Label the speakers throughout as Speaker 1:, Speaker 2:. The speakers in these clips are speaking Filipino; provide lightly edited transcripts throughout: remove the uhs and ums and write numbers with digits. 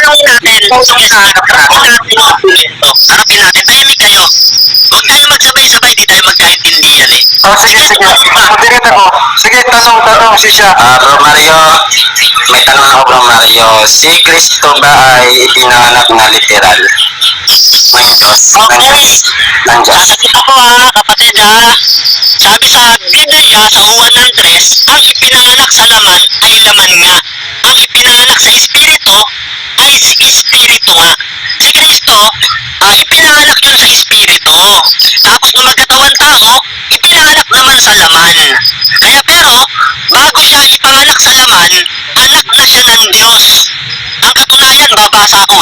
Speaker 1: tanongin natin, harapin natin, tahimik kayo. Huwag kayo magsabay-sabay, di tayo magkaintindihan eh.
Speaker 2: Oh, sige. Moderate ako. Sige, tanong si siya.
Speaker 3: Bro Mario, may tanong ako Bro Mario. Si Kristo ba ay ipinanganak na literal?
Speaker 1: Okay.
Speaker 3: Nandiyan.
Speaker 1: Sasagot ako kapatid Sabi sa Biblia, sa Juan ng 3, ang ipinanganak sa laman ay laman nga. Ang ipinanganak sa Espiritu ay Espiritu nga. Si Kristo, ipinanganak yun sa Espiritu. Tapos nung magkatawan tao, ipinanganak naman sa laman. Kaya pero, bago siya ipanganak sa laman, anak na siya ng Diyos. Ang katunayan, babasa ko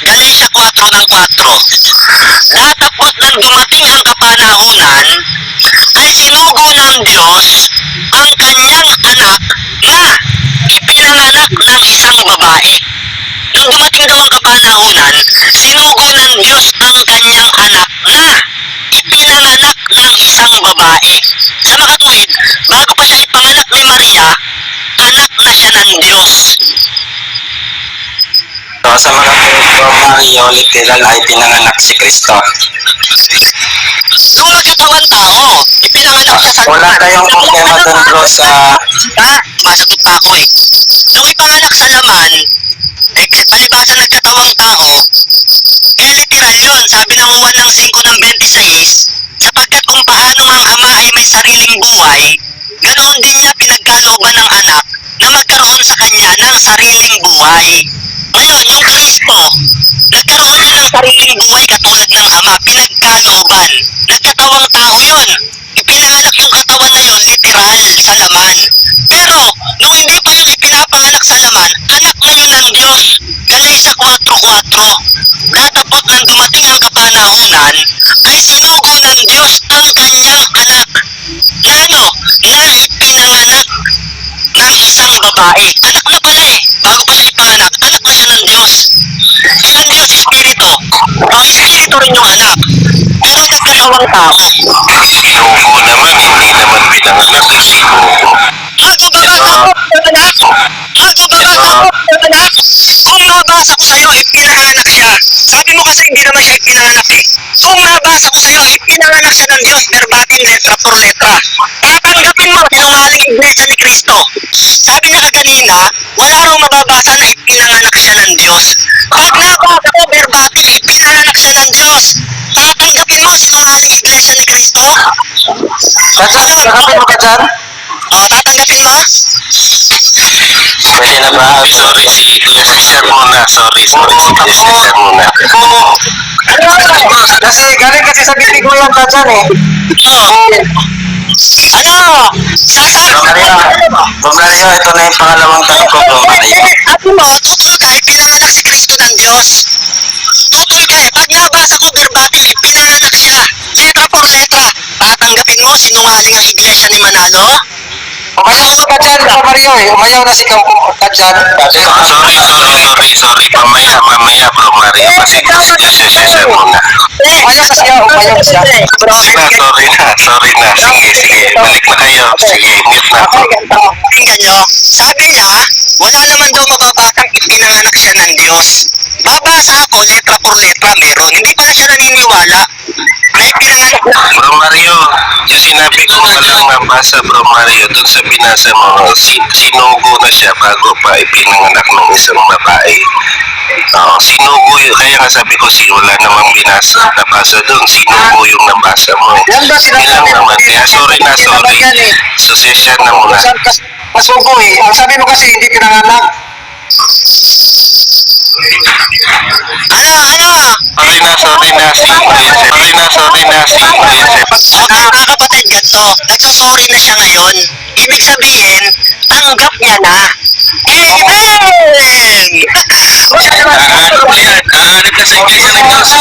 Speaker 1: Galatia 4 ng 4. Datapot nang dumating ang kapanahunan, ay sinugo ng Diyos ang kanyang anak na ipinanganak ng isang babae. Nung dumating daw ang kapanahunan, sinugo ng Diyos ang kanyang anak na ipinanganak ng isang babae. Sa makatuwid, bago pa siya ipanganak ni Maria, anak na siya ng Diyos.
Speaker 3: So, sa mga Bro Mario, literal ay pinanganak si Kristo.
Speaker 1: Nung magkatawan tao, ipinanganak siya sa
Speaker 3: Wala kayong problema dun bro sa...
Speaker 1: masagot pa ako Nung ipanganak sa laman, palibasa nagkatawang tao, literal yun. Sabi ng Juan ng 5 ng 26, sapagkat kung paano ang ama ay may sariling buhay, ganoon din niya pinagkalooban ng anak na magkaroon sa kanya ng sariling buhay. Ngayon, yung Kristo, nagkaroon niya ng sariling buhay katulad ng ama, pinagkalooban. Nagkatawang tao yun. Ipinanganak yung katawan na yun, literal, sa laman. Pero, nung hindi pa yun ipinapanganak sa laman, anak na yun ng Diyos. Galatia 4:4. Datapot nang dumating ang kapanahunan, ay sinugo ng Diyos ang kanyang anak. Na ipinanganak ng isang babae. Anak na pala bago pa siya ipanganak, anak na siya ng Diyos. Ang Diyos, Espiritu. Espiritu rin yung anak. Pero nagkatawang tao.
Speaker 3: Sinugo naman, hindi naman pinanganak eh, sinugo.
Speaker 1: Kung mabasa ko sa'yo, pinanganak siya. Sabi mo kasi hindi naman siya pinanganak Kung mabasa ko sa'yo, pinanganak siya ng Diyos, verbatim, letra por letra. Tatanggapin mo, sinungaling iglesia ni Kristo. Sabi niya kanina, wala raw mababasa na ipinanganak siya ng Diyos. Pag nabasa ko, verbatim, ipinanganak siya ng Diyos. Tatanggapin mo, sinungaling iglesia ni Kristo?
Speaker 2: Tanggapin mo ka dyan?
Speaker 1: Tatanggapin mo?
Speaker 3: Pwede na ba? Sorry, si Kuya Cesar muna. Sorry, si Kuya Cesar muna.
Speaker 2: Kasi galing kasi sa bibig mo yan ka dyan
Speaker 3: Bro Mario, ito na yung pangalawang tanong ko, Bro Mario.
Speaker 1: Sabi mo, tutol ka, pinanganak si Kristo ng Diyos. Tutol ka pag nabasa ko verbatim, pinanganak siya. Letra por letra. Tatanggapin mo, sinungaling ang iglesia ni Manalo?
Speaker 2: Umayaw na ka dyan, Bro Mario Umayaw na si ka dyan.
Speaker 3: Sorry. Mamaya, Bro Mario. Kasi si Cesar muna.
Speaker 2: Umayaw na siya.
Speaker 3: Sorry na. Sige. Balik na kayo. Sige, mute na ako.
Speaker 1: Pakinggan nyo, sabi niya, wala naman daw mababasang ipinanganak siya ng Diyos. Babasa ako, letra por letra, meron. Hindi pala siya naniniwala na ipinanganak na.
Speaker 3: Bro Mario, yung sinabi ko palang nabasa, Bro Mario, dun sa binasa mo, sinugo na siya bago pa ipinanganak ng isang babae. Sinugo yun. Kaya nga sabi ko, wala namang nabasa dun. Sinugo yung nabasa mo.
Speaker 2: Yan ba
Speaker 3: Bilang naman. Kaya sorry. Sosesyan na muna.
Speaker 2: Masugo Ang sabi mo kasi hindi pinanganak.
Speaker 3: Sorry na si
Speaker 1: Mga kapatid, ganito, nagsasorry na siya ngayon. Ibig sabihin, tanggap niya na. Amen!
Speaker 3: Ano ba yan? Nagkasay kayo sa